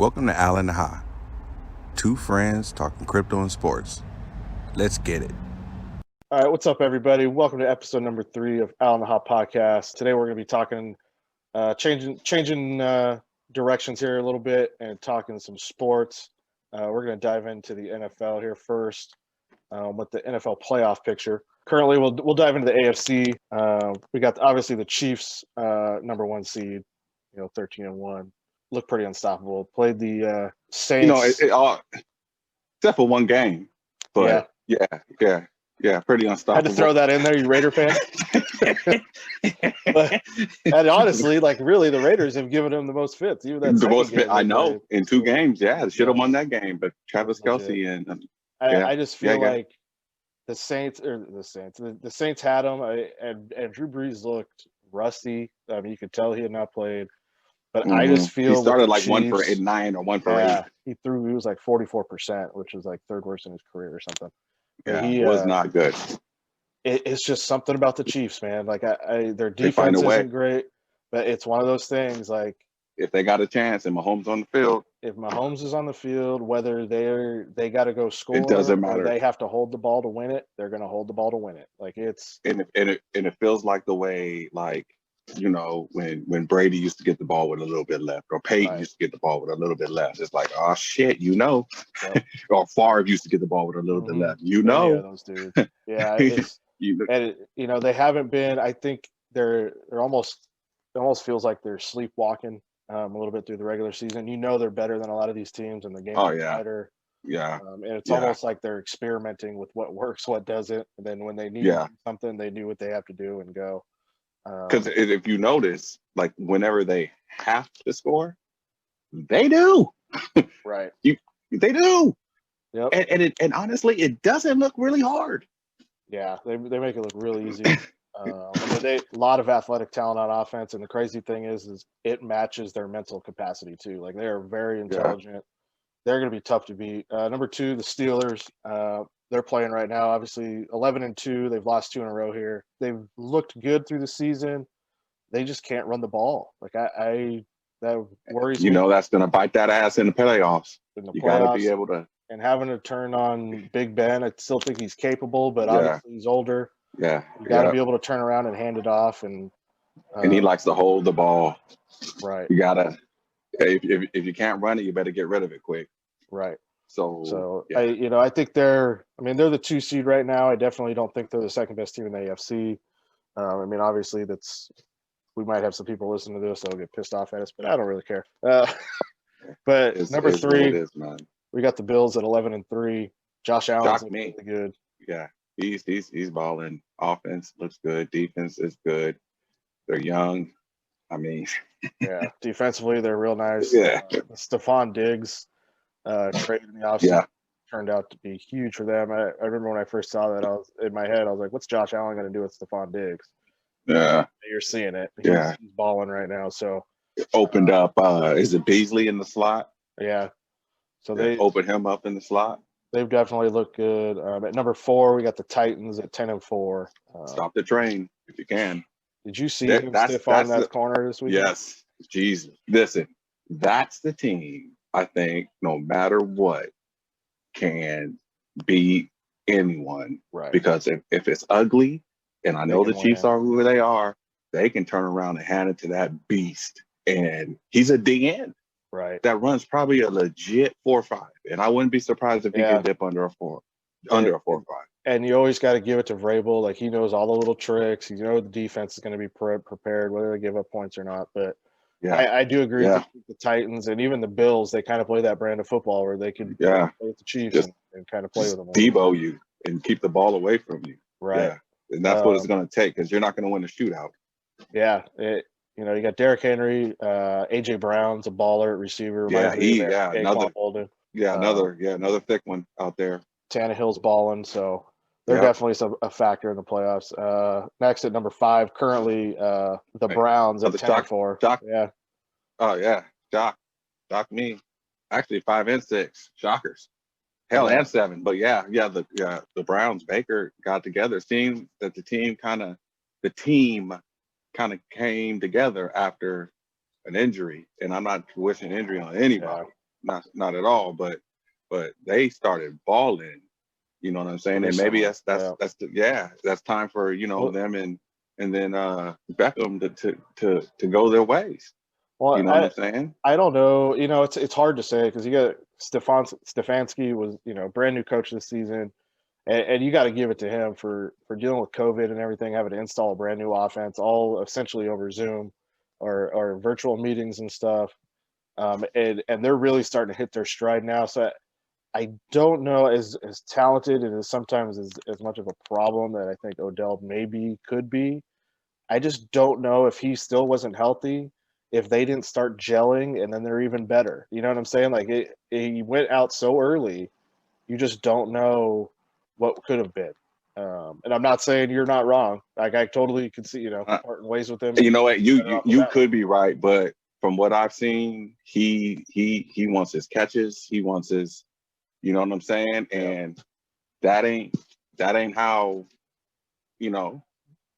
Welcome to Al and Ha. Two friends talking crypto and sports. Let's get it. All right, what's up, everybody? Welcome to episode number 3 of Al and Ha podcast. Today we're going to be talking, changing directions here a little bit and talking some sports. We're going to dive into the NFL here first with the NFL playoff picture. Currently, we'll dive into the AFC. We got obviously the Chiefs, number 1 seed, 13-1. Look pretty unstoppable. Played the Saints. Except for one game. But yeah, pretty unstoppable. Had to throw that in there, you Raider fan. And honestly, really, the Raiders have given them the most fits. Even that the most game, I know in 2 games. Yeah, they should have won that game. But Travis Kelce and I just feel like the Saints had them, and Drew Brees looked rusty. I mean, you could tell he had not played. But I just feel he started like Chiefs, 1 for 9 or 1 for 8. He was like 44%, which was like 3rd worst in his career or something. Yeah, he was not good. It's just something about the Chiefs, man. Like their defense isn't great, but it's one of those things. Like if they got a chance and Mahomes on the field, if Mahomes is on the field, whether they got to go score, it doesn't matter. They have to hold the ball to win it. They're going to hold the ball to win it. Like it's and it feels like the way when Brady used to get the ball with a little bit left, or Peyton used to get the ball with a little bit left. It's like, oh shit, Yep. or Favre used to get the ball with a little bit left. Those dudes. Yeah, and they haven't been. I think they're almost. It almost feels like they're sleepwalking a little bit through the regular season. They're better than a lot of these teams, and the game is better. Yeah, and it's almost like they're experimenting with what works, what doesn't, and then when they need something, they do what they have to do and go. Because if you notice, like whenever they have to score, they do. Right. They do. Yep. And honestly, it doesn't look really hard. Yeah, they make it look really easy. A lot of athletic talent on offense, and the crazy thing is it matches their mental capacity too. Like they are very intelligent. Yeah. They're going to be tough to beat. Number 2, the Steelers. They're playing right now, obviously 11-2. They've lost 2 in a row here. They've looked good through the season. They just can't run the ball. Like that worries me. That's going to bite that ass in the playoffs. You got to be able to. And having to turn on Big Ben, I still think he's capable, but obviously he's older. Yeah, you got to be able to turn around and hand it off. And he likes to hold the ball. Right. You gotta. If you can't run it, you better get rid of it quick. Right. So I think they're the 2 seed right now. I definitely don't think they're the second best team in the AFC. Obviously we might have some people listening to this that'll get pissed off at us, but I don't really care. But number 3, we got the Bills at 11-3. Josh Allen's really good. Yeah, he's balling. Offense looks good. Defense is good. They're young. I mean, yeah, defensively they're real nice. Yeah, Stephon Diggs. Trade in the offseason turned out to be huge for them. I remember when I first saw that, I was in my head, I was like, what's Josh Allen going to do with Stephon Diggs? Yeah. You're seeing it. He's balling right now. So it opened up, is it Beasley in the slot? Yeah. So they opened him up in the slot. They've definitely looked good. At number 4, we got the Titans at 10-4. Stop the train if you can. Did you see him stiff on that corner this week? Yes. Jesus. Listen, that's the team. I think no matter what can beat anyone. Right. Because if it's ugly, and I know the Chiefs are who they are, they can turn around and hand it to that beast. And he's a DN. Right. That runs probably a legit 4.5. And I wouldn't be surprised if he can dip under a 4.5. And you always got to give it to Vrabel. Like he knows all the little tricks. The defense is going to be prepared, whether they give up points or not. But I do agree with the Titans and even the Bills. They kind of play that brand of football where they can play with the Chiefs and kind of play with them. Debo you and keep the ball away from you. Right. Yeah. And that's what it's going to take because you're not going to win a shootout. Yeah. You got Derrick Henry, AJ Brown's a baller at receiver. Another thick one out there. Tannehill's balling, so they're definitely a factor in the playoffs. Next at number 5, currently the Browns at 10-4. Oh yeah, Doc me. Actually 5 and 6. Shockers. Hell, and 7. But the Browns, Baker got together. Seeing that the team kind of came together after an injury, and I'm not wishing injury on anybody. not at all. But they started balling. You know what I'm saying? And maybe that's time for them and then Beckham to go their ways. Well, you know what I'm saying? I don't know. It's hard to say because you got Stefanski was brand new coach this season, and you got to give it to him for dealing with COVID and everything, having to install a brand new offense, all essentially over Zoom or virtual meetings and stuff. And they're really starting to hit their stride now. So I don't know as talented and as sometimes as much of a problem that I think Odell maybe could be. I just don't know if he still wasn't healthy, if they didn't start gelling and then they're even better. You know what I'm saying? Like he went out so early, you just don't know what could have been. And I'm not saying you're not wrong. Like I totally could see, parting ways with him. You know what? You could be right, but from what I've seen, he wants his catches. He wants his, you know what I'm saying? And that ain't how,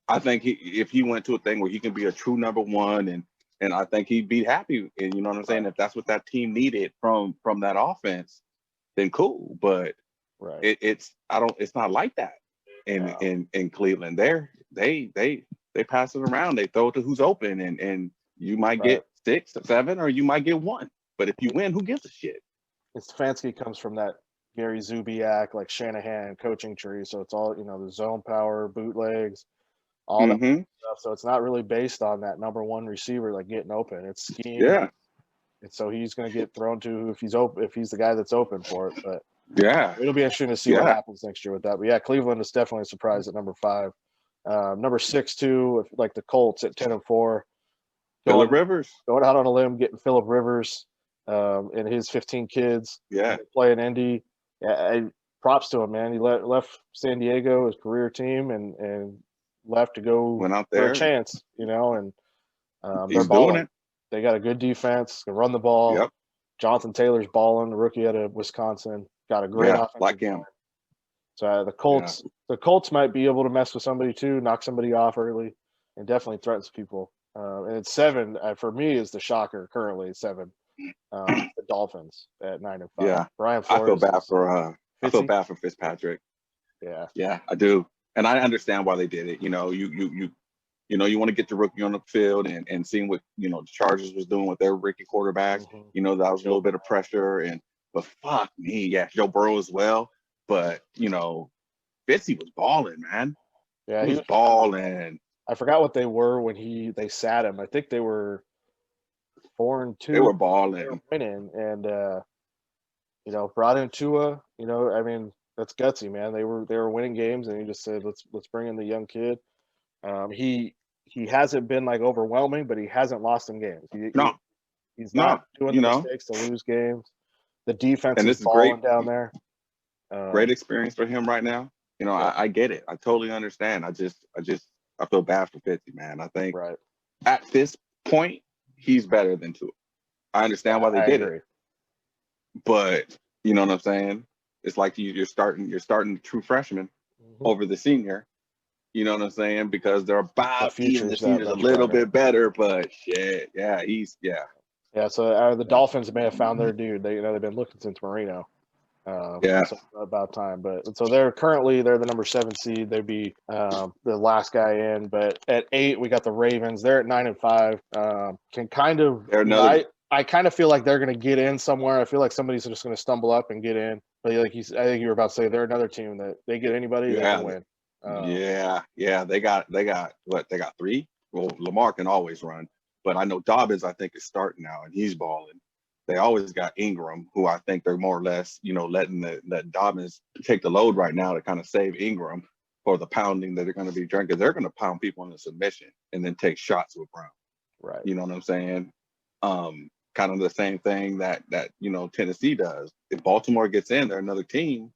I think if he went to a thing where he can be a true number one and I think he'd be happy. And you know what I'm saying? If that's what that team needed from that offense, then cool. But it's not like that in Cleveland. They pass it around. They throw it to who's open and you might get 6 or 7 or you might get 1. But if you win, who gives a shit? Stefanski comes from that Gary Zubiak, like Shanahan coaching tree. So it's all, the zone power, bootlegs, all that stuff. So it's not really based on that number one receiver, like getting open. It's scheme. Yeah. And so he's going to get thrown to if he's the guy that's open for it. But it'll be interesting to see what happens next year with that. But Cleveland is definitely a surprise at number 5. Number 6, too, like the Colts at 10-4. Phillip Rivers. Going out on a limb, getting Phillip Rivers and his 15 kids. Yeah. Playing Indy. Props to him, man. He left San Diego, his career team, and left to go went out there for a chance, and he's doing it. They got a good defense, can run the ball. Yep. Jonathan Taylor's balling, the rookie out of Wisconsin. Got a great offense. Like him. So the Colts might be able to mess with somebody too, knock somebody off early, and definitely threatens people. And it's 7 for me is the shocker currently 7. The Dolphins at 9-5. Yeah, Brian Flores. I feel bad for Fitzpatrick. Yeah, I do, and I understand why they did it. You want to get the rookie on the field and seeing what the Chargers was doing with their rookie quarterback. That was a little bit of pressure, but fuck me, Joe Burrow as well. But Fitzy was balling, man. Yeah, he was balling. I forgot what they were when they sat him. I think they were 4-2. They were balling. They were winning, and brought in Tua. I mean, that's gutsy, man. They were winning games, and he just said, "Let's bring in the young kid." He hasn't been like overwhelming, but he hasn't lost some games. He's not doing the mistakes to lose games. The defense is balling down there. Great experience for him right now. I get it. I totally understand. I feel bad for Fitzy, man. I think at this point, he's better than Tua. I understand why they did it. But you know what I'm saying? It's like you're starting the true freshman over the senior. You know what I'm saying? Because they're about even the senior's a little bit better, but shit, Yeah, so the Dolphins may have found their dude. They've been looking since Marino. So about time. But so they're the number 7 seed. They'd be the last guy in. But at 8, we got the Ravens. They're at 9-5. Can kind of I kind of feel like they're going to get in somewhere. I feel like somebody's just going to stumble up and get in. But I think you were about to say they're another team that they get anybody they can win. They got what? They got 3. Well, Lamar can always run, but I know Dobbins I think is starting now and he's balling. They always got Ingram, who I think they're more or less, letting Dobbins take the load right now to kind of save Ingram for the pounding that they're going to be drinking. They're going to pound people into submission and then take shots with Brown. Right. You know what I'm saying? Kind of the same thing that Tennessee does. If Baltimore gets in, they're another team.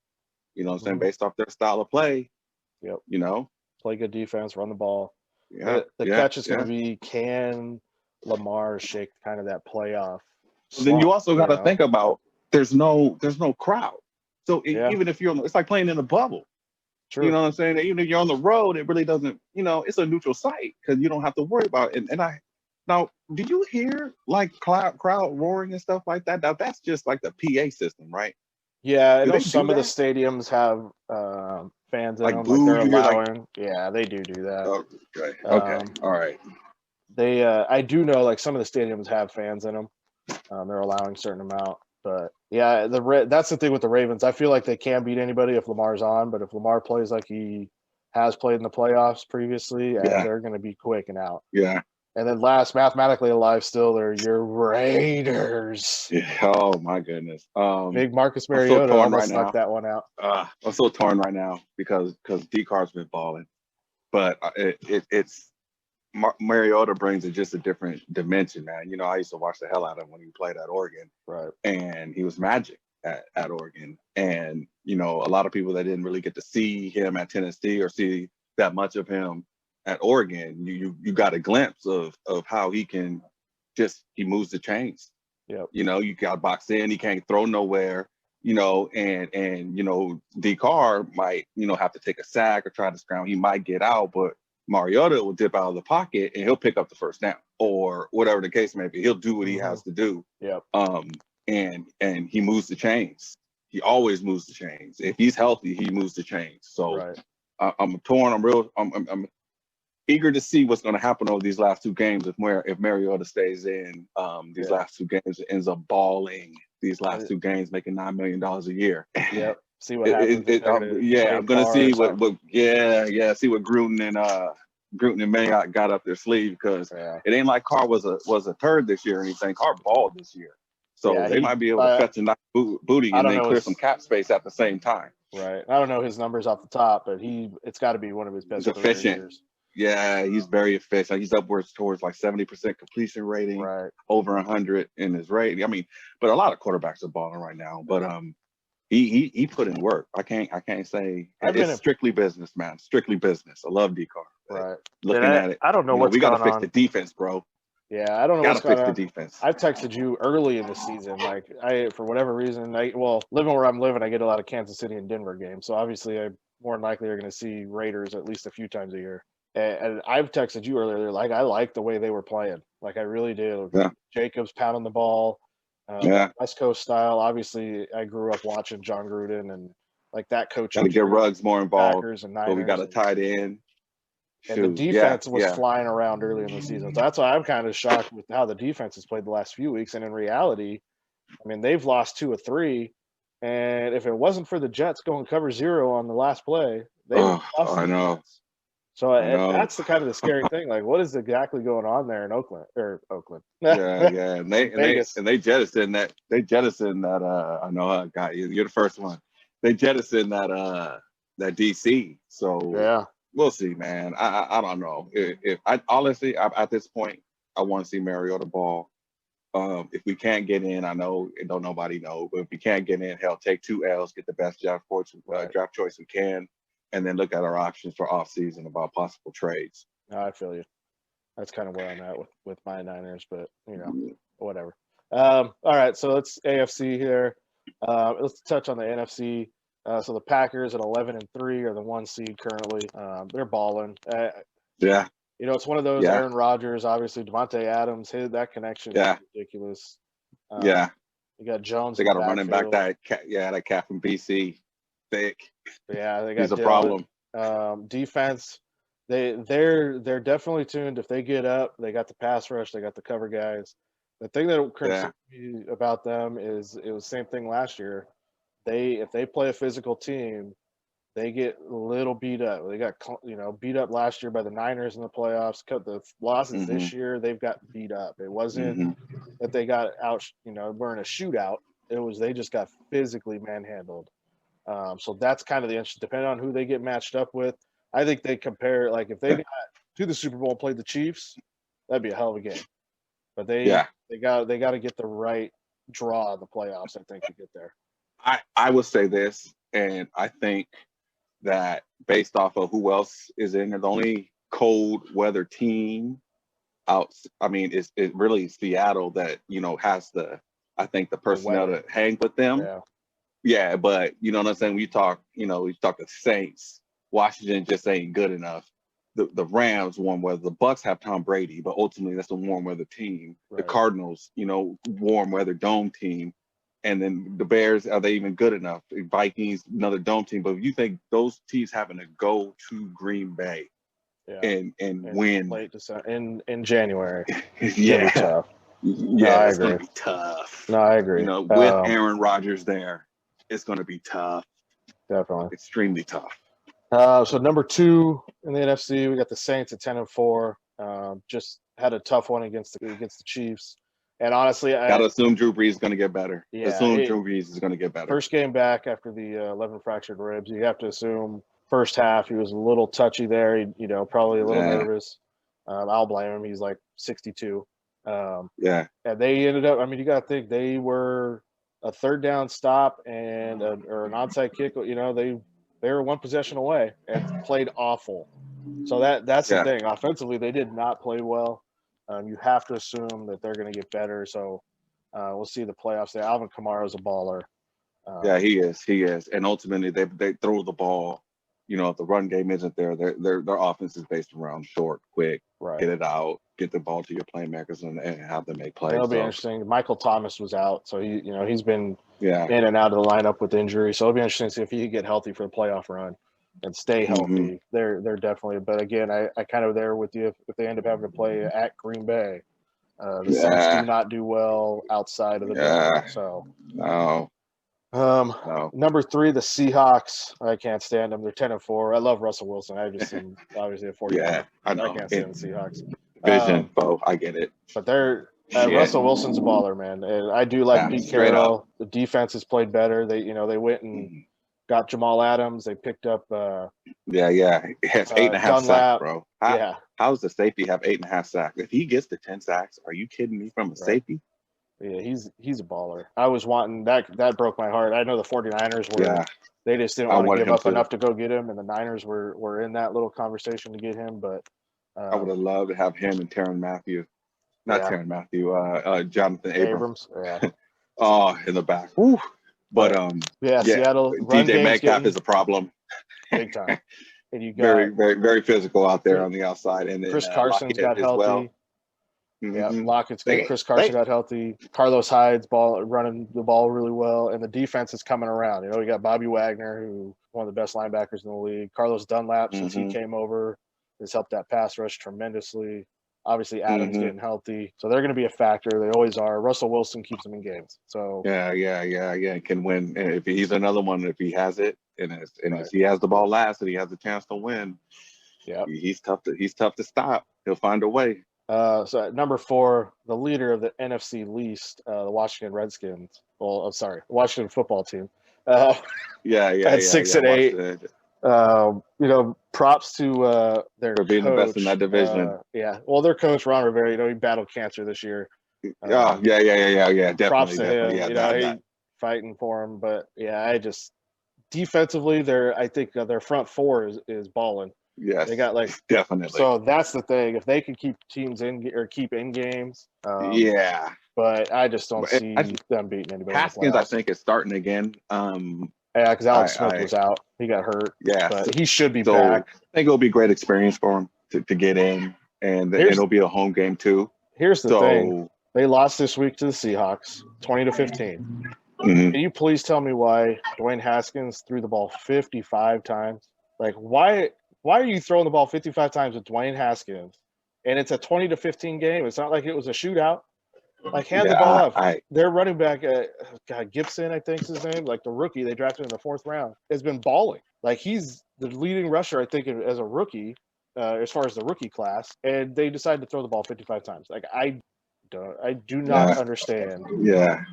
You know what I'm saying? Based off their style of play. Yep. Play good defense, run the ball. Yeah. The catch is going to be, can Lamar shake kind of that playoff? Then you also got to think about there's no crowd. So even if it's like playing in a bubble. True. You know what I'm saying? Even if you're on the road, it really doesn't. It's a neutral site because you don't have to worry about it. And Now, do you hear like crowd roaring and stuff like that? Now, that's just like the PA system, right? Yeah, I Do know they do some of the that? stadiums have fans in Like them, like boo, they're you hear like, allowing. Yeah, they do that. oh, okay, all right. I do know like some of the stadiums have fans in them. They're allowing a certain amount, but yeah, that's the thing with the Ravens. I feel like they can beat anybody if Lamar's on, but if Lamar plays like he has played in the playoffs previously, Yeah. they're going to be quick and out. Yeah. And then last, mathematically alive still, they're your Raiders. Yeah. Oh my goodness. Big Marcus I'm so Mariota torn almost right now. knocked that one out. I'm so torn right now because D-Car's been balling, but it's Mariota brings it just a different dimension, man. You know, I used to watch the hell out of him when he played at Oregon, Right? And he was magic at Oregon. And you know, a lot of people that didn't really get to see him at Tennessee or see that much of him at Oregon, you got a glimpse of how he can he moves the chains. Yep. You know, you got boxed in, he can't throw nowhere. You know, and you know, D-Car might, you know, have to take a sack or try to scramble. He might get out, but Mariota will dip out of the pocket and he'll pick up the first down or whatever the case may be. He'll do what he has to do. Yep. And he moves the chains. He always moves the chains. If he's healthy, he moves the chains. So right. I'm torn. I'm eager to see what's going to happen over these last two games if Mariota stays in these last two games, ends up balling these last two games, making $9 million a year. Yep. See what happens. I'm gonna see what see what Gruden and Mayock got up their sleeve, because it ain't like Carr was a turd this year or anything. Carr balled this year, so they might be able to fetch a nice booty and then clear some cap space at the same time. Right. I don't know his numbers off the top, but it's got to be one of his best. He's efficient. Years. Yeah, he's very efficient. He's upwards towards like 70% completion rating, over 100 in his rating. I mean, but a lot of quarterbacks are balling right now. But he put in work. I can't say it's strictly business, man. Strictly business. I love D-Car. Right. Looking at it, I don't know what's we got going to fix on. the defense, bro. Yeah, I don't know what's going on. Got to fix the defense. I've texted you early in the season. Like for whatever reason, living where I'm living, I get a lot of Kansas City and Denver games. So obviously, I more than likely are going to see Raiders at least a few times a year. And I've texted you earlier. Like I like the way they were playing. Like I really did. Yeah. Jacobs pounding the ball. West Coast style. Obviously, I grew up watching John Gruden and like that coaching. Got to get Ruggs more involved. Packers and Niners, but we got a tight end. And the defense was flying around early in the season. So that's why I'm kind of shocked with how the defense has played the last few weeks. And in reality, I mean, they've lost 2 of 3. And if it wasn't for the Jets going cover 0 on the last play, they would have lost. I know. So that's the kind of the scary thing. Like, what is exactly going on there in Oakland? Yeah. And they jettisoned that. I know, guy. You're the first one. They jettisoned that DC. So yeah. We'll see, man. I don't know. If I honestly, at this point, I want to see Mariota ball. If we can't get in, I know it don't nobody know, but if we can't get in, hell, take 2 L's, get the best draft choice we can, and then look at our options for off season about possible trades. I feel you. That's kind of where I'm at with my Niners, but whatever. All right, so let's AFC here. Let's touch on the NFC. So the Packers at 11-3 are the 1 seed currently. They're balling. It's one of those. Aaron Rodgers, obviously Devontae Adams, that connection is ridiculous. You got Jones. They got a running back that cat from BC, thick. Yeah, they got. He's a problem. Defense, they're definitely tuned. If they get up, they got the pass rush, they got the cover guys. The thing that concerns me about them is it was the same thing last year. If they play a physical team, they get a little beat up. They got beat up last year by the Niners in the playoffs. The losses this year, they've got beat up. It wasn't that they got out, we're in a shootout. It was they just got physically manhandled. So that's kind of the interest. Depending on who they get matched up with, I think they compare. Like if they got to the Super Bowl and played the Chiefs, that'd be a hell of a game. But they got to get the right draw in the playoffs, I think, to get there. I would say this, and I think that based off of who else is in there, the only cold weather team out, I mean, it's really Seattle that, has the personnel to hang with them. Yeah, but you know what I'm saying? We talk the Saints, Washington just ain't good enough. the Rams warm weather. The Bucks have Tom Brady, but ultimately that's a warm weather team. Right. The Cardinals, warm weather dome team. And then the Bears, are they even good enough? The Vikings, another dome team. But if you think those teams having to go to Green Bay and win late December, in January, yeah, tough. Yeah, it's going to be tough. No, I agree. With Aaron Rodgers there, it's going to be tough. Definitely. Extremely tough. So number 2 in the NFC, we got the Saints at 10-4. Just had a tough one against the Chiefs. And honestly, I gotta assume Drew Brees is going to get better. Yeah, Drew Brees is going to get better. First game back after the 11 fractured ribs, you have to assume first half he was a little touchy there. He, probably a little nervous. I'll blame him. He's like 62. And they ended up. I mean, you got to think they were a third down stop and or an onside kick. They were one possession away and played awful. So that's the thing. Offensively, they did not play well. You have to assume that they're going to get better. So we'll see the playoffs there. Alvin Kamara's a baller. He is. And ultimately, they throw the ball. If the run game isn't there, their offense is based around short, quick, get it out, get the ball to your playmakers, and have them make plays. It'll be interesting. Michael Thomas was out, so he's been in and out of the lineup with injury. So it'll be interesting to see if he can get healthy for the playoff run and stay healthy. Mm-hmm. They're definitely. But again, I kind of there with you if they end up having to play at Green Bay. The Saints do not do well outside of the dome. So no. Number 3, the Seahawks. I can't stand them. They're 10-4. I love Russell Wilson. I just am obviously a 40. I know. I can't stand the Seahawks. Vision, I get it. But Russell Wilson's a baller, man. And I do like Pete Carroll. The defense has played better. They went and got Jamal Adams. They picked up. He has 8.5 sacks, bro. How does the safety have 8.5 sacks? If he gets to 10 sacks, are you kidding me? From a safety? Yeah, he's a baller. I was wanting that broke my heart. I know the 49ers were they just didn't want to give up enough to go get him, and the Niners were in that little conversation to get him, but I would have loved to have him and Tyrann Mathieu. Jonathan Abrams. In the back. Woo. But Seattle DJ Metcalf is a problem. Big time. And you got very, very, very physical out there on the outside, and then Chris Carson's got healthy. Well. Yeah, Lockett's good. Chris Carson got healthy. Carlos Hyde's running the ball really well, and the defense is coming around. We got Bobby Wagner, who one of the best linebackers in the league. Carlos Dunlap, since he came over, has helped that pass rush tremendously. Obviously, Adams getting healthy, so they're going to be a factor. They always are. Russell Wilson keeps them in games. So can win. And if he's another one, if he has it, and if he has the ball last, and he has a chance to win, he's tough to stop. He'll find a way. So at number 4, the leader of the NFC least, the Washington Redskins. Well, I'm sorry, the Washington football team. At 6-8. Props to their for being coach. The best in that division. Well, their coach Ron Rivera, he battled cancer this year. Definitely. Props to him. He's fighting for him, but I just defensively, I think their front 4 is balling. Yes, they got definitely. So that's the thing. If they can keep teams keep in games, But I just don't see them beating anybody. Haskins, I think, is starting again. Because Alex Smith was out; he got hurt. But he should be back. I think it'll be a great experience for him to get in, and it'll be a home game too. Here's the thing: they lost this week to the Seahawks, 20-15. Can you please tell me why Dwayne Haskins threw the ball 55 times? Why are you throwing the ball 55 times with Dwayne Haskins? And it's a 20-15 game. It's not like it was a shootout. Hand the ball off. Their running back, Gibson, I think is his name, the rookie they drafted in the 4th round, has been balling. He's the leading rusher, I think, as a rookie, as far as the rookie class. And they decided to throw the ball 55 times. I do not understand. Yeah,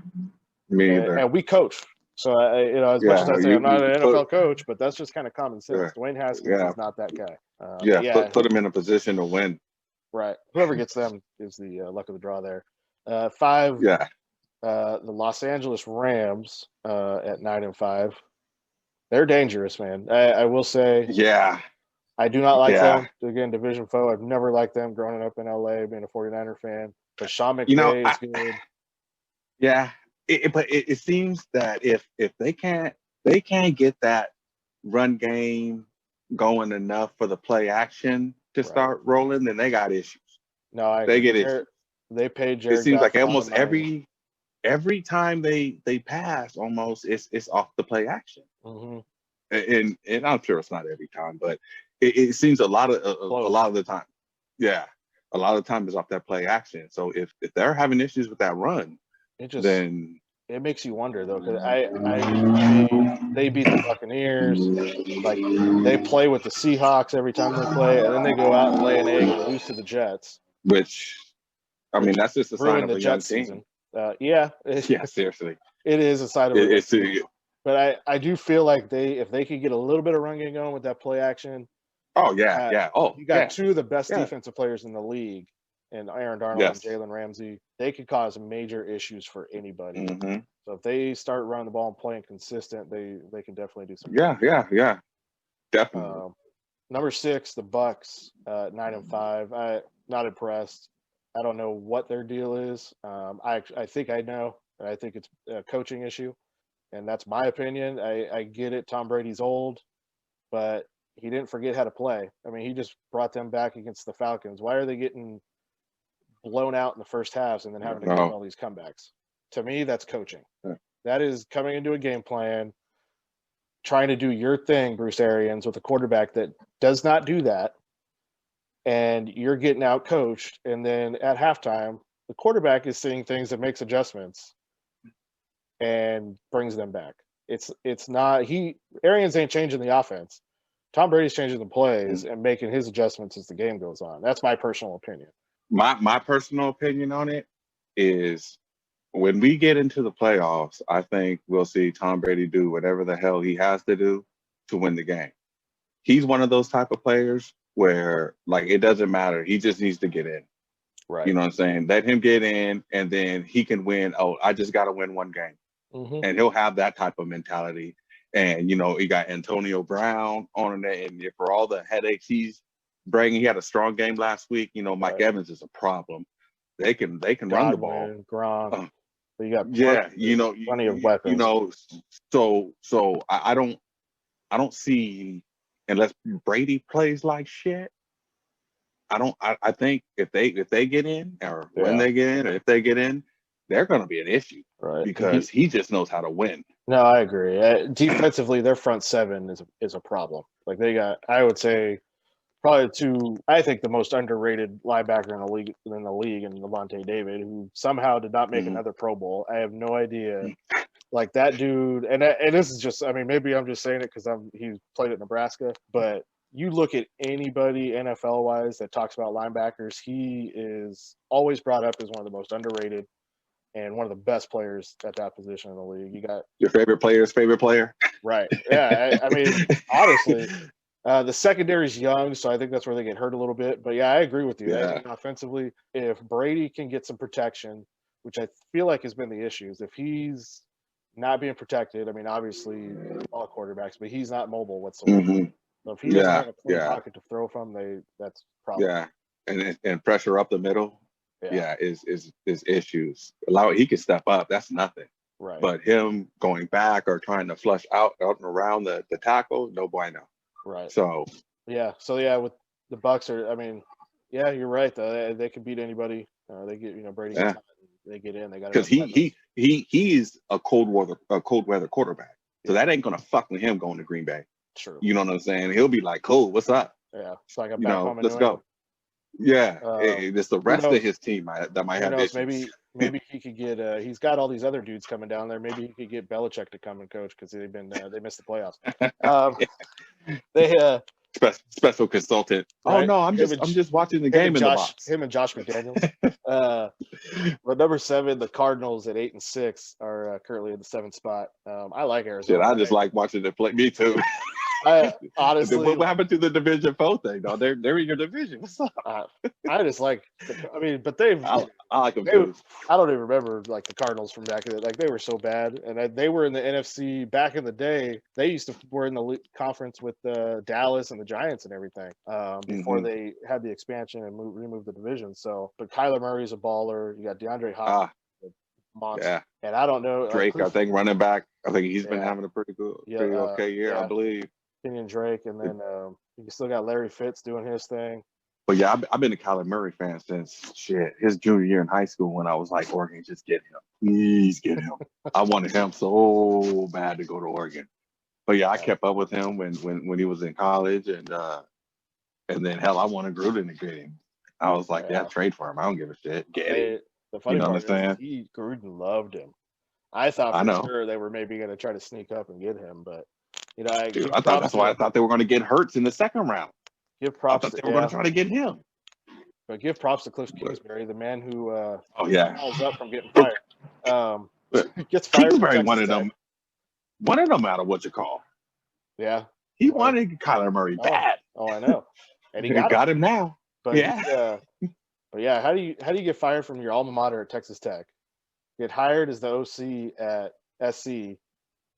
me either. And we coach. So, as much as I say I'm not an NFL coach, but that's just kind of common sense. Dwayne Haskins is not that guy. Put him in a position to win. Right. Whoever gets them is the luck of the draw there. 5, the Los Angeles Rams at 9-5. They're dangerous, man. I will say. Yeah. I do not like them. Again, division foe. I've never liked them growing up in LA, being a 49er fan. But Sean McVay is good. Yeah. But it seems that if they can't get that run game going enough for the play action to start rolling, then they got issues. No, they get issues. They paid Jared. It seems like almost every time they pass, almost it's off the play action. Mm-hmm. And I'm sure it's not every time, but it seems a lot of the time. Yeah, a lot of the time it's off that play action. So if they're having issues with that run, then it makes you wonder though, because they beat the Buccaneers, like they play with the Seahawks every time they play, and then they go out and lay an egg and lose to the Jets. Which, I mean, that's just a sign of a young team. Yeah, seriously, it is a sign of a young team. But I do feel like if they could get a little bit of run game going with that play action. Oh yeah. You got two of the best defensive players in the league, and Aaron Darnold and Jalen Ramsey. They could cause major issues for anybody. Mm-hmm. So if they start running the ball and playing consistent, they can definitely do something. Yeah, definitely. Number 6, the Bucks, 9-5. I'm not impressed. I don't know what their deal is. I think I know. I think it's a coaching issue, and that's my opinion. I get it. Tom Brady's old, but he didn't forget how to play. I mean, he just brought them back against the Falcons. Why are they getting blown out in the first halves and then having to get all these comebacks? To me, that's coaching. Yeah. That is coming into a game plan, trying to do your thing, Bruce Arians, with a quarterback that does not do that, and you're getting out coached. And then at halftime, the quarterback is seeing things that makes adjustments and brings them back. It's not Arians ain't changing the offense. Tom Brady's changing the plays and making his adjustments as the game goes on. That's my personal opinion. My personal opinion on it is when we get into the playoffs, I think we'll see Tom Brady do whatever the hell he has to do to win the game. He's one of those type of players where, like, it doesn't matter. He just needs to get in. Right. You know what I'm saying? Let him get in, and then he can win. Oh, I just got to win one game. Mm-hmm. And he'll have that type of mentality. And, you know, he got Antonio Brown on it. And for all the headaches he's bringing, he had a strong game last week. You know, Mike Evans is a problem. They can run the ball. Gronk. You got plenty of weapons. You know, so I don't see, unless Brady plays like shit. I think if they get in, or when they get in, or if they get in, they're going to be an issue, right? Because he just knows how to win. No, I agree. Defensively, their front seven is a problem. Like they got, I would say, probably I think the most underrated linebacker in the league, and Levante David, who somehow did not make another Pro Bowl. I have no idea. Like that dude, and this is just, I mean, maybe I'm just saying it because he's played at Nebraska, but you look at anybody NFL wise that talks about linebackers, he is always brought up as one of the most underrated and one of the best players at that position in the league. You got your favorite player's favorite player, right? Yeah, I mean, honestly, the secondary's young, so I think that's where they get hurt a little bit. But yeah, I agree with you. Yeah. I think offensively, if Brady can get some protection, which I feel like has been the issues, if he's not being protected, I mean, obviously all quarterbacks, but he's not mobile whatsoever. Mm-hmm. So if he doesn't have a clean pocket to throw from, that's a problem. Yeah, and pressure up the middle. Is issues. He can step up. That's nothing. Right. But him going back or trying to flush out and around the tackle, no bueno. Right. So with the Bucks I mean, yeah, you're right though. They can beat anybody. They get Brady. Yeah. They get in. They got because he's a cold weather quarterback. So that ain't gonna fuck with him going to Green Bay. True. You know what I'm saying? He'll be like, cool, what's up? Yeah. It's like I'm back home. Let's go. Yeah, it's the rest of his team that might have issues. Maybe he could get. He's got all these other dudes coming down there. Maybe he could get Belichick to come and coach because they missed the playoffs. Special consultant. Right? Oh no, I'm just watching the game in the box. Him and Josh McDaniels. But number 7, the Cardinals at 8-6 are currently in the 7th spot. I like Arizona. I just like watching them play. Me too. Honestly, what happened to the Division 4 thing? No, they're in your division. What's up? I just like. But they've. I like them too. I don't even remember like the Cardinals from back in the, like they were so bad, and they were in the NFC back in the day. They were in the conference with Dallas and the Giants and everything before they had the expansion and removed the division. So, but Kyler Murray's a baller. You got DeAndre Hopkins. Monster. Yeah. And I don't know. Drake, I think running back. I think he's been having a pretty okay year, I believe. Kenyon Drake, and then you still got Larry Fitz doing his thing. But yeah, I've been a Kyler Murray fan since his junior year in high school when I was like, Oregon, just get him. Please get him. I wanted him so bad to go to Oregon. But yeah, I kept up with him when he was in college, and then hell, I wanted Gruden to get him. I was like, trade for him. I don't give a shit. Get him. The funny part is understand? Gruden loved him. I thought for sure they were maybe going to try to sneak up and get him, but I thought that's why I thought they were going to get Hurts in the second round. Give props. I thought they were going to try to get him. But give props to Cliff Kingsbury, the man who calls up from getting fired. Gets fired. Kingsbury wanted them out of what you call. Yeah. He wanted Kyler Murray bad. Oh, I know. And he got him now. But how do you get fired from your alma mater at Texas Tech? Get hired as the OC at SC.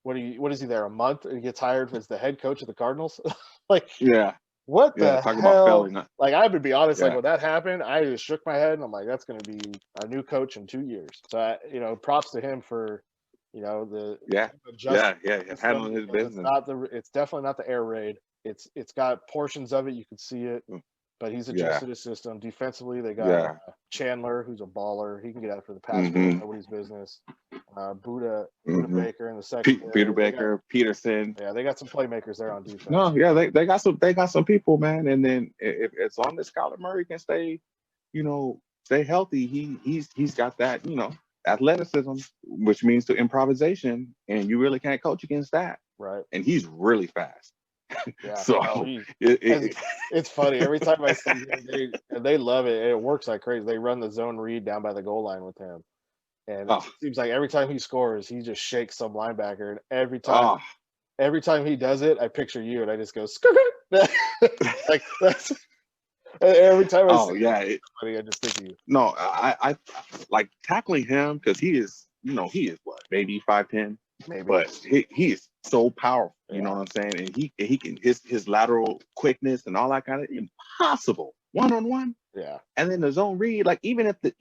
What is he there a month and he gets hired as the head coach of the Cardinals? What the hell? Like, I would be honest, like when that happened, I just shook my head and I'm like, that's going to be a new coach in 2 years. So, props to him for, handling his business. It's definitely not the air raid. It's got portions of it. You can see it, but he's adjusted his system. Defensively, they got Chandler, who's a baller. He can get after the pass. Nobody's business. Buda Baker in the second. Peter Baker, Peterson. Yeah, they got some playmakers there on defense. No, yeah, they got some people, man. And then if as long as Kyler Murray can stay healthy, he's got that, athleticism, which means to improvisation, and you really can't coach against that. Right. And he's really fast. Yeah. So it's funny. Every time I see him, they love it. It works like crazy. They run the zone read down by the goal line with him. And it seems like every time he scores, he just shakes some linebacker. And every time he does it, I picture you, and I just go, like that's every time I see it, I just think of you. No, I like tackling him because he is what, maybe 5'10", but he is so powerful. You know what I'm saying? And he can his lateral quickness and all that kind of impossible one-on-one. Yeah. And then the zone read, like even if the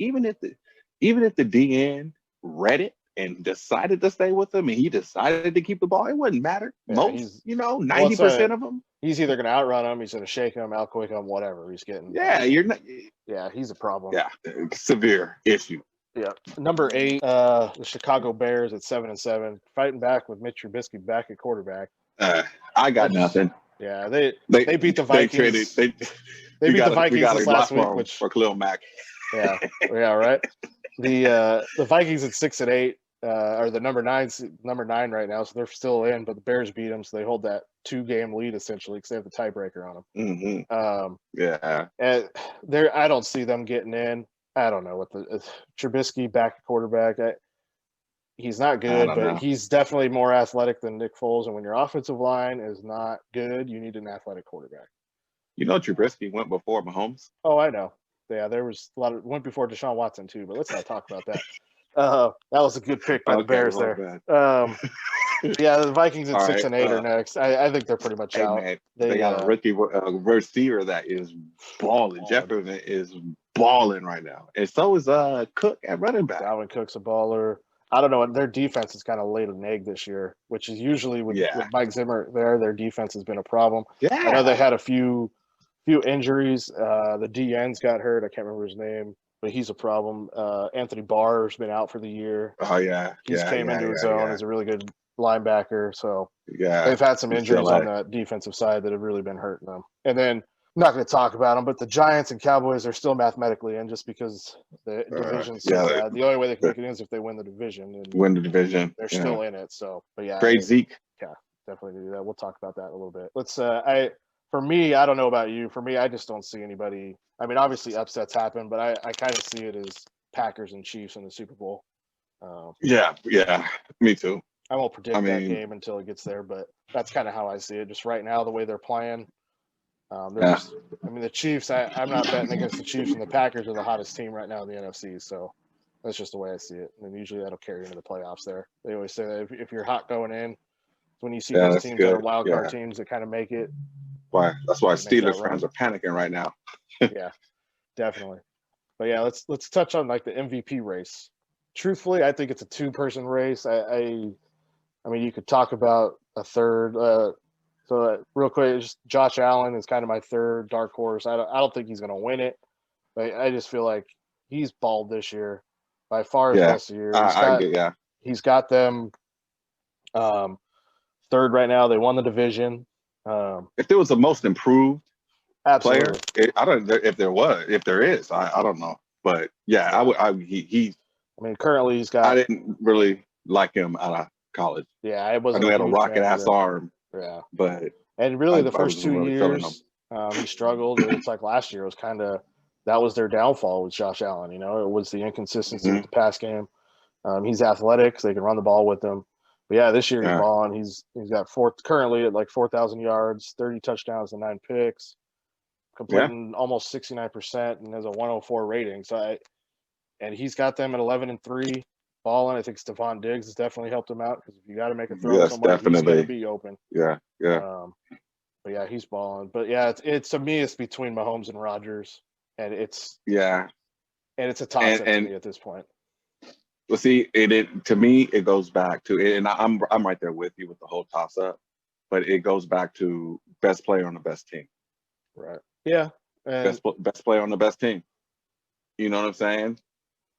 DN read it and decided to stay with him and he decided to keep the ball, it wouldn't matter. Most, 90% of them. He's either going to outrun him, he's going to shake him, out-quick him, whatever. He's getting. Yeah, you're not. Yeah, he's a problem. Yeah, severe issue. Yeah. Number 8, the Chicago Bears at 7-7, fighting back with Mitch Trubisky back at quarterback. I got nothing. Yeah, they beat the Vikings. They beat the Vikings this last week, for Khalil Mack. Yeah, right. The Vikings at 6-8 are the number 9 right now, so they're still in. But the Bears beat them, so they hold that 2-game lead essentially because they have the tiebreaker on them. And I don't see them getting in. I don't know what Trubisky back at quarterback. He's not good, but he's definitely more athletic than Nick Foles. And when your offensive line is not good, you need an athletic quarterback. Trubisky went before Mahomes. Oh, I know. Yeah, there was a lot went before Deshaun Watson too, but let's not talk about that. That was a good pick by the Bears there. Yeah, the Vikings at 6-8 are next. I think they're pretty much out. Man, they got a rookie receiver that is balling. Jefferson is balling right now, and so is Cook at running back. Dalvin Cook's a baller. I don't know. Their defense has kind of laid an egg this year, which is usually with Mike Zimmer there. Their defense has been a problem. Yeah, I know they had a few injuries. The DN's got hurt. I can't remember his name, but he's a problem. Anthony Barr's been out for the year. Oh yeah, he's came into his own as a really good linebacker. So they've had some injuries on the defensive side that have really been hurting them. And then I'm not going to talk about them, but the Giants and Cowboys are still mathematically in just because the division's so bad. The only way they can make it in is if they win the division. And they're still in it. So, but yeah, trade Zeke. Yeah, definitely do that. We'll talk about that in a little bit. Let's. For me, I don't know about you. For me, I just don't see anybody. I mean, obviously upsets happen, but I kind of see it as Packers and Chiefs in the Super Bowl. Yeah, me too. I won't predict that game until it gets there, but that's kind of how I see it. Just right now, the way they're playing. The Chiefs, I'm not betting against the Chiefs, and the Packers are the hottest team right now in the NFC. So that's just the way I see it. And usually that'll carry into the playoffs there. They always say that if you're hot going in, when you see those teams that are wild card teams that kind of make it. That's why Steelers fans are panicking right now. Yeah, definitely. But yeah, let's touch on like the MVP race. Truthfully, I think it's a 2-person race. I mean, you could talk about a third. So real quick, just Josh Allen is kind of my third dark horse. I don't think he's going to win it, but I just feel like he's balled this year by far his best year. He's got them third right now. They won the division. If there was a most improved player, absolutely. I don't if there is, I don't know, but yeah, I mean, currently he's got. I didn't really like him out of college. Yeah, I wasn't. I knew he had a rocket ass arm. Yeah, but really the first 2 years he struggled. It's like last year was kind of that was their downfall with Josh Allen. You know, it was the inconsistency with the pass game. He's athletic, so they can run the ball with him. But yeah, this year he's balling. He's got currently at like 4,000 yards, 30 touchdowns, and 9 picks, completing almost 69%, and has a 104 rating. So and he's got them at 11-3. Balling. I think Stephon Diggs has definitely helped him out because if you got to make a throw somewhere, he's going to be open. Yeah. But yeah, he's balling. But yeah, it's to me, it's between Mahomes and Rodgers, and it's a toss-up to me at this point. Well, see, to me, it goes back to, and I'm right there with you with the whole toss-up, but it goes back to best player on the best team. Right. Yeah. Best player on the best team. You know what I'm saying?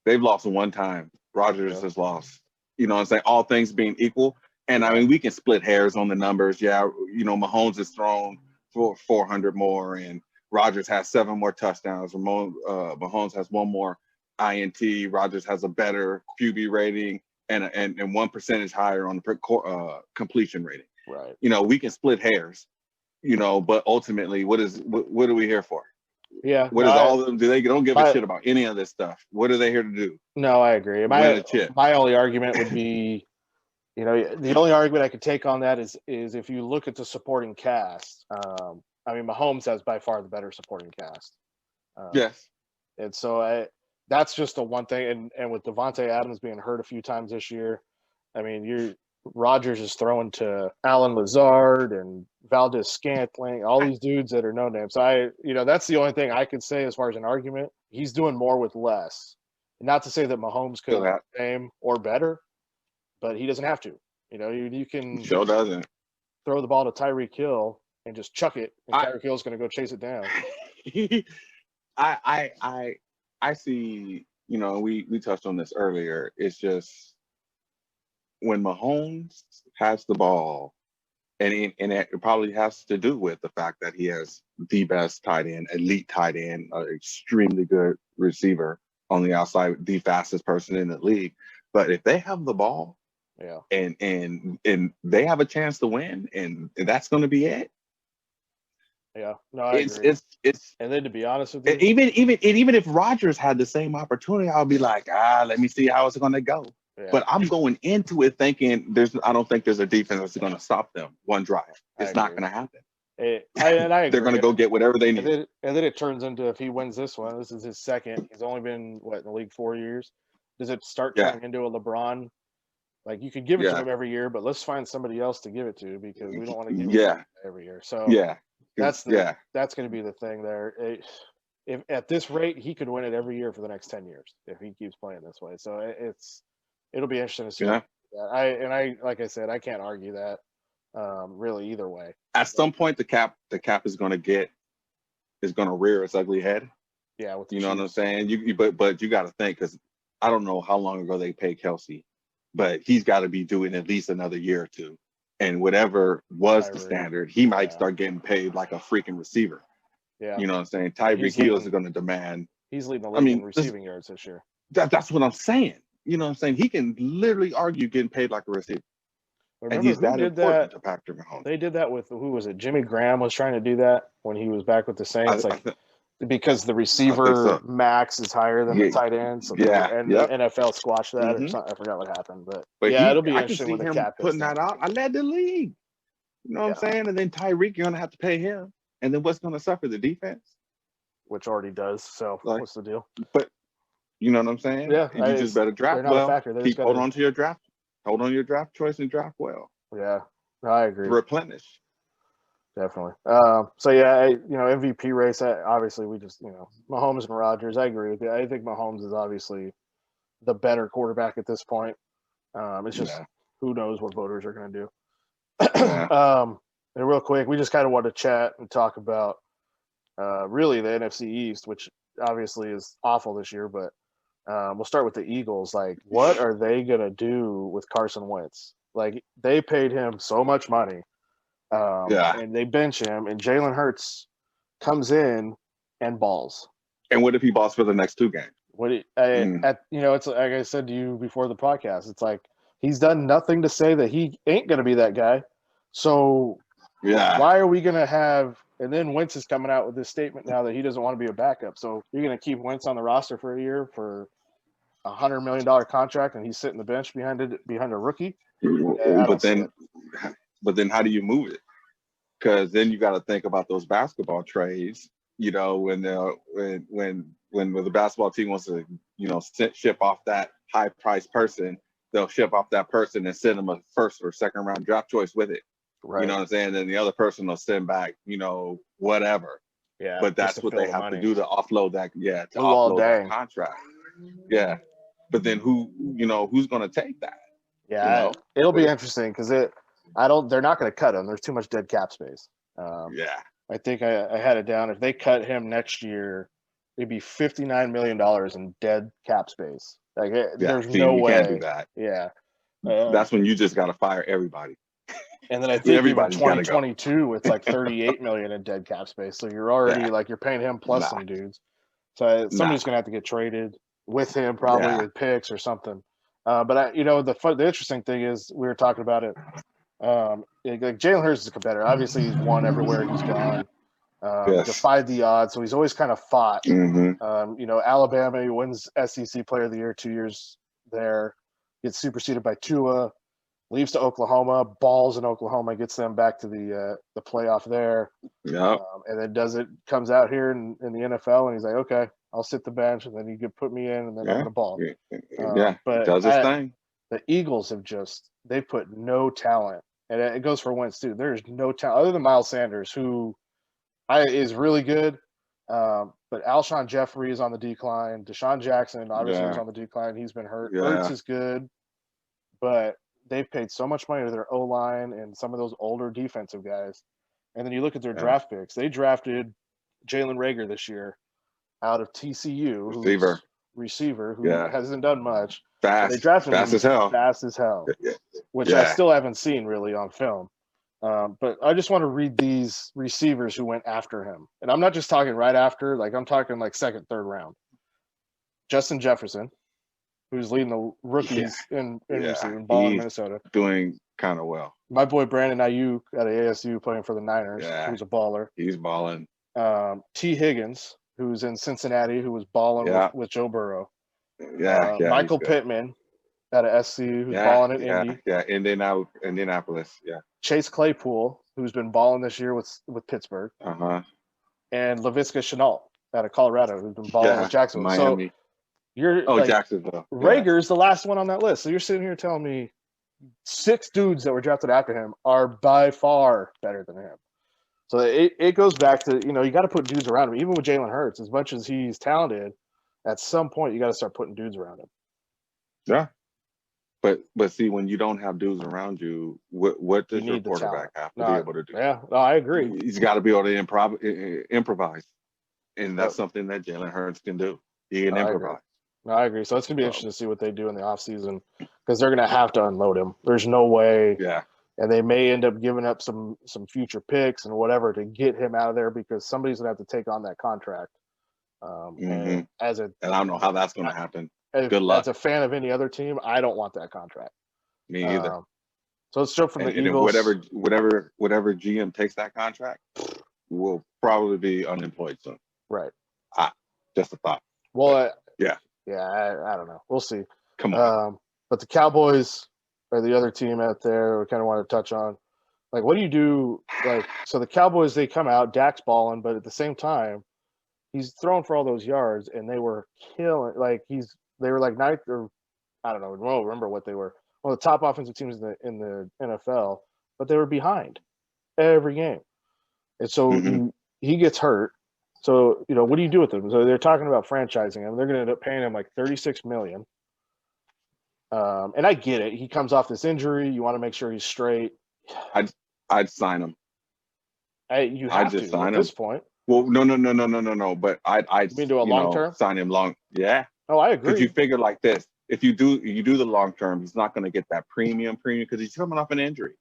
They've lost one time. Rodgers has lost. You know what I'm saying? All things being equal. And I mean, we can split hairs on the numbers. Yeah, you know, Mahomes has thrown for 400 more, and Rodgers has 7 more touchdowns. Mahomes has 1 more INT. Rodgers has a better QB rating and 1% higher on the completion rating. Right. You know, we can split hairs. You know, but ultimately, what are we here for? Yeah. What is all of them? They don't give a shit about any of this stuff. What are they here to do? No, I agree. My only argument would be, you know, the only argument I could take on that is if you look at the supporting cast. I mean, Mahomes has by far the better supporting cast. Yes. And so that's just the one thing. And with Devontae Adams being hurt a few times this year, I mean, Rodgers is throwing to Alan Lazard and Valdez Scantling, all these dudes that are no names. So that's the only thing I could say as far as an argument. He's doing more with less. Not to say that Mahomes could have the same or better, but he doesn't have to. You know, you can doesn't throw the ball to Tyreek Hill and just chuck it, and Tyreek Hill's going to go chase it down. I see. You know, we touched on this earlier. It's just when Mahomes has the ball, and it probably has to do with the fact that he has the best tight end, elite tight end, extremely good receiver on the outside, the fastest person in the league. But if they have the ball, and they have a chance to win, and that's going to be it. Yeah, no, I agree. It's and then to be honest with you, even if Rodgers had the same opportunity, I'll be like, let me see how it's going to go. Yeah. But I'm going into it thinking I don't think there's a defense that's going to stop them one drive. It's not going to happen. I agree. They're going to go get whatever they need. And then it turns into, if he wins this one, this is his second. He's only been in the league 4 years. Does it start turning into a LeBron? Like, you could give it to him every year, but let's find somebody else to give it to, because we don't want to give it every year. So that's going to be the thing there. If at this rate, he could win it every year for the next 10 years if he keeps playing this way. So it'll be interesting to see. Yeah. I like I said, I can't argue that really either way. At some point, the cap is going to rear its ugly head. Yeah, with you know what I'm saying. But you got to think, because I don't know how long ago they paid Kelsey, but he's got to be doing at least another year or two. And whatever was the standard, he might start getting paid like a freaking receiver. Yeah, you know what I'm saying. Tyreek Hill is going to demand. He's leading the league in receiving yards this year. That's what I'm saying. You know what I'm saying? He can literally argue getting paid like a receiver. Remember, and he's that important to Patrick Mahomes. They did that with, who was it? Jimmy Graham was trying to do that when he was back with the Saints. Because the receiver max is higher than the tight end. So the NFL squashed that or something. I forgot what happened. But it'll be interesting when the cap putting that out. I led the league. You know what I'm saying? And then Tyreek, you're going to have to pay him. And then what's going to suffer? The defense? Which already does. So what's the deal? But you know what I'm saying? Yeah. You just better draft well. Hold on to your draft. Hold on to your draft choice and draft well. Yeah. No, I agree. Replenish. Definitely. MVP race, obviously we just, Mahomes and Rodgers, I agree with you. I think Mahomes is obviously the better quarterback at this point. It's just who knows what voters are going to do. And real quick, we just kind of want to chat and talk about really the NFC East, which obviously is awful this year. But we'll start with the Eagles. Like, what are they gonna do with Carson Wentz? Like, they paid him so much money, and they bench him, and Jalen Hurts comes in and balls. And what if he balls for the next 2 games? It's like I said to you before the podcast. It's like he's done nothing to say that he ain't gonna be that guy. So why are we gonna have? And then Wentz is coming out with this statement now that he doesn't want to be a backup. So you're gonna keep Wentz on the roster for a year for $100 million contract, and he's sitting the bench behind a rookie. But then how do you move it? Because then you got to think about those basketball trades. You know, when the basketball team wants to, ship off that high priced person, they'll ship off that person and send them a first or second round draft choice with it. Right. You know what I'm saying? Then the other person will send back, whatever. Yeah. But that's what they have to do to offload that. Yeah. To offload that contract. Yeah. But then who's going to take that? Yeah. It'll be interesting because they're not going to cut him. There's too much dead cap space. I think I had it down. If they cut him next year, it'd be $59 million in dead cap space. Like, there's no way. You can't do that. Yeah. That's when you just got to fire everybody. And then I think even 2022, it's like $38 million in dead cap space. So you're already you're paying him plus some dudes. So somebody's going to have to get traded with him, probably with picks or something. But the interesting thing is we were talking about it. Like Jalen Hurts is a competitor. Obviously, he's won everywhere he's gone. Defied the odds, so he's always kind of fought. Alabama, he wins SEC Player of the Year 2 years there, gets superseded by Tua, leaves to Oklahoma, balls in Oklahoma, gets them back to the playoff there. And then comes out here in the NFL, and he's like, okay, I'll sit the bench, and then you can put me in, and then I'm gonna ball. But does his thing. The Eagles they've put no talent, and it goes for Wentz too. There's no talent other than Miles Sanders, who is really good. But Alshon Jeffrey is on the decline. Deshaun Jackson obviously is on the decline. He's been hurt. Hurts is good, but they've paid so much money to their O-line and some of those older defensive guys. And then you look at their draft picks. They drafted Jalen Reagor this year out of TCU, receiver who hasn't done much. Fast, they drafted fast as hell, which I still haven't seen really on film. But I just want to read these receivers who went after him. And I'm not just talking right after, like I'm talking like second, third round. Justin Jefferson, who's leading the rookies in receiving, ball in Minnesota. Doing kind of well. My boy Brandon Ayuk at ASU playing for the Niners, who's a baller. He's balling. T. Higgins, who's in Cincinnati, who was balling with Joe Burrow. Michael Pittman out of SC, who's balling at Indy. Indianapolis. Yeah. Chase Claypool, who's been balling this year with Pittsburgh. And Laviska Shenault out of Colorado, who's been balling with Jacksonville. Miami. So Jacksonville. Rager's the last one on that list. So you're sitting here telling me 6 dudes that were drafted after him are by far better than him. So it goes back to, you got to put dudes around him. Even with Jalen Hurts, as much as he's talented, at some point you got to start putting dudes around him. Yeah. But see, when you don't have dudes around you, what does your quarterback have to be able to do? Yeah, no, I agree. He's got to be able to improvise. And that's something that Jalen Hurts can do. He can improvise. No, I agree. So it's going to be interesting to see what they do in the offseason because they're going to have to unload him. There's no way. Yeah. And they may end up giving up some future picks and whatever to get him out of there because somebody's going to have to take on that contract. And I don't know how that's going to happen. Good luck. As a fan of any other team, I don't want that contract. Me either. So let's jump from the Eagles. Whatever GM takes that contract will probably be unemployed soon. Right. Just a thought. Well, I don't know. We'll see. Come on. But the Cowboys are the other team out there we kind of want to touch on. Like, what do you do? Like, so the Cowboys, they come out, Dak's balling, but at the same time, he's throwing for all those yards, and they were killing. Like, they were like ninth or I don't know. I don't remember what they were. One of the top offensive teams in the NFL, but they were behind every game. And so he gets hurt. So, what do you do with him? So they're talking about franchising him. They're going to end up paying him like $36 million. And I get it. He comes off this injury. You want to make sure he's straight. I'd sign him. You have just to sign at him. this point. Well, no. But I You mean to a long term? sign him long. Yeah. Oh, I agree. Because you figure like this: if you do the long term, he's not going to get that premium because he's coming off an injury.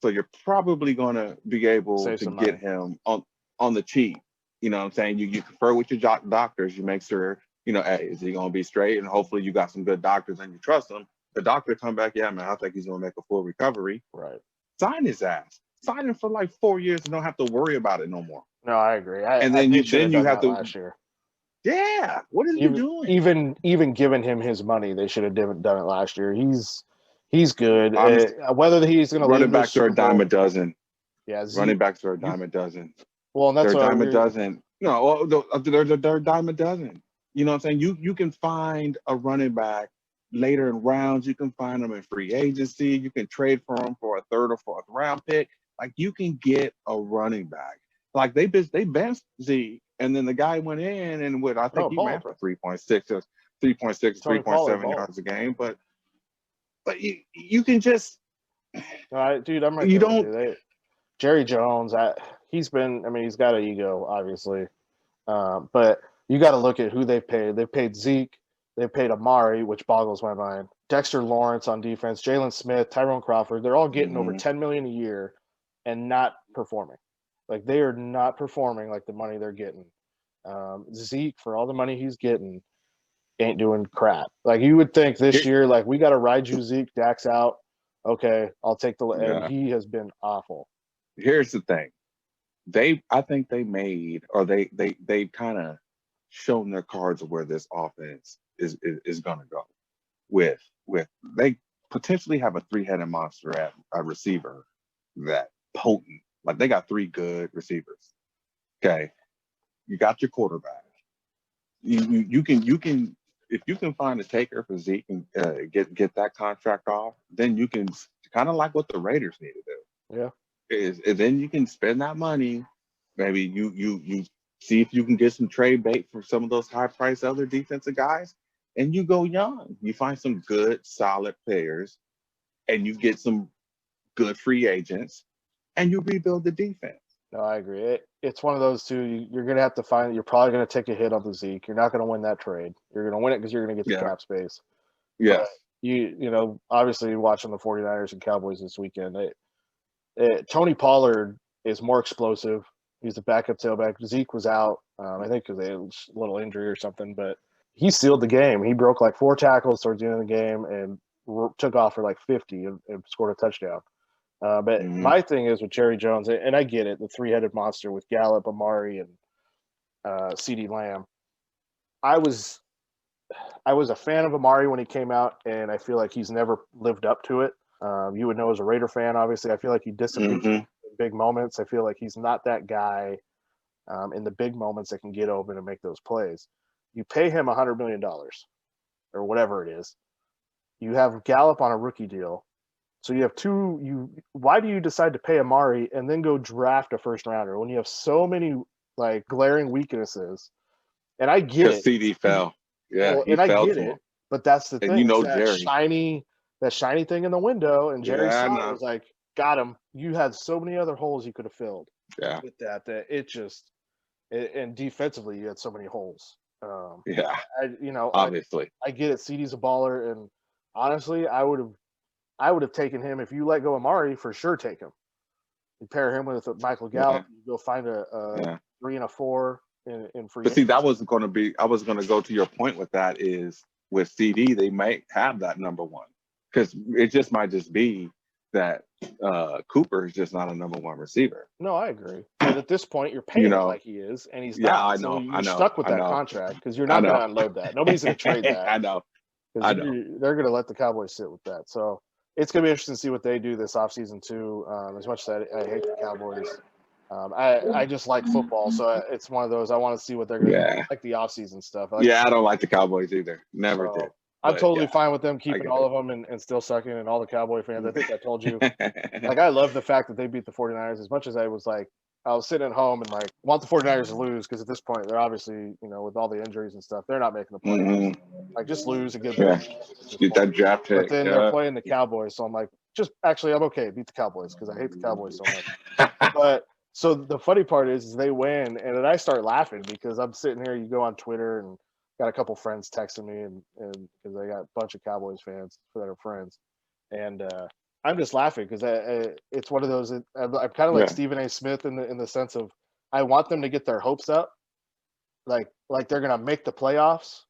So you're probably going to be able Save to some get money. him on the cheap. You know what I'm saying? You confer with your doctors. You make sure, hey, is he going to be straight? And hopefully you got some good doctors and you trust them. The doctor come back, yeah, man, I think he's going to make a full recovery. Right. Sign his ass. Sign him for like 4 years and don't have to worry about it no more. No, I agree. And then you have to last year. Yeah. What are you doing? Even giving him his money, they should have done it last year. He's good. Whether he's going to running back to a dime a dozen. Yeah, running backs are a dime a dozen. Well, and that's they're a dime a dozen. No, they're a dime a dozen. You know what I'm saying? You can find a running back later in rounds. You can find them in free agency. You can trade for them for a third or fourth round pick. Like you can get a running back. Like they benched Zeke, and then the guy went in and I think he ran for 3.6, 3.7 yards a game. But you can just. Dude, I'm right. You don't. Jerry Jones, he's got an ego, obviously. But you got to look at who they paid. They paid Zeke. They paid Amari, which boggles my mind. Dexter Lawrence on defense, Jalen Smith, Tyrone Crawford. They're all getting over $10 million a year and not performing. Like, they are not performing like the money they're getting. Zeke, for all the money he's getting, ain't doing crap. Like, you would think this year, like, we got to ride you, Zeke. Dak's out. Okay, I'll take and he has been awful. Here's the thing. I think they made, or they kind of shown their cards of where this offense is going to go. With they potentially have a three-headed monster at a receiver that potent. Like they got three good receivers. Okay, you got your quarterback. You can if you can find a taker for Zeke and get that contract off, then you can kind of like what the Raiders need to do. Yeah. Is then you can spend that money. Maybe you see if you can get some trade bait for some of those high-priced other defensive guys, and you go young. You find some good, solid players, and you get some good free agents, and you rebuild the defense. No, I agree. It's one of those two. You're going to have to find. You're probably going to take a hit on the Zeke. You're not going to win that trade. You're going to win it because you're going to get the cap space. Yeah. Obviously watching the 49ers and Cowboys this weekend, Tony Pollard is more explosive. He's the backup tailback. Zeke was out, I think, because they had a little injury or something, but he sealed the game. He broke like 4 tackles towards the end of the game and took off for like 50 and scored a touchdown. But my thing is with Jerry Jones, and I get it, the three-headed monster with Gallup, Amari, and CeeDee Lamb. I was a fan of Amari when he came out, and I feel like he's never lived up to it. You would know as a Raider fan, obviously. I feel like he disappears in big moments. I feel like he's not that guy in the big moments that can get open and make those plays. You pay him $100 million or whatever it is. You have Gallup on a rookie deal. So you have why do you decide to pay Amari and then go draft a first rounder when you have so many like glaring weaknesses? And I get it. CD fell. Yeah, well, and I get it. But that's the thing. Jerry. That shiny thing in the window, and Jerry saw it, was like, got him. You had so many other holes you could have filled with that it just and defensively you had so many holes. Obviously. I get it. CD's a baller, and honestly, I would have taken him if you let go of Amari, for sure take him. You pair him with Michael Gallup, you go find a 3 and a 4 in free. But see, I was going to go to your point with that is with CD, they might have that number one. Because it just might just be that Cooper is just not a number one receiver. No, I agree. But at this point, you're paying him like he is, and he's not. Yeah, I know. So you're stuck with that contract because you're not going to unload that. Nobody's going to trade that. I know. They're going to let the Cowboys sit with that. So it's going to be interesting to see what they do this offseason too. As much as I hate the Cowboys, I just like football, so it's one of those. I want to see what they're going to do, like the offseason stuff. I don't like the Cowboys either. Never did. I'm totally fine with them keeping all of them and still sucking, and all the Cowboy fans. I think I told you. Like, I love the fact that they beat the 49ers as much as I was sitting at home and want the 49ers to lose because at this point they're obviously, with all the injuries and stuff, they're not making the playoffs. Like, just lose and get that draft pick. But then they're playing the Cowboys, so I'm like, I'm okay. Beat the Cowboys because I hate the Cowboys so much. But So the funny part is they win, and then I start laughing because I'm sitting here. You go on Twitter and got a couple friends texting me, and because I got a bunch of Cowboys fans that are friends, and I'm just laughing because it's one of those. I'm kind of like Stephen A. Smith in the sense of I want them to get their hopes up, like they're gonna make the playoffs,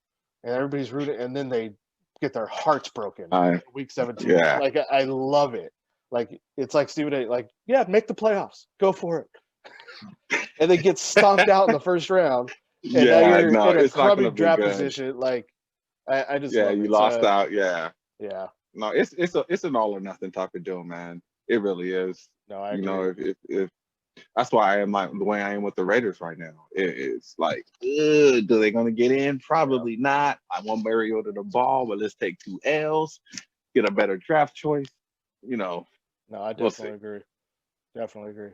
and everybody's rooting, and then they get their hearts broken week 17. Yeah. Like I love it. Like it's like Stephen A. Like, yeah, make the playoffs, go for it, and they get stomped out in the first round. And now you're in a crummy draft position. Like I just love you it. lost out. Yeah. No, it's an all or nothing type of deal, man. It really is. No, I agree. You know, if that's why I am the way I am with the Raiders right now. It's like, do they going to get in? Probably not. I want Mariota the ball, but let's take 2 L's, get a better draft choice. You know. No, I definitely agree. Definitely agree.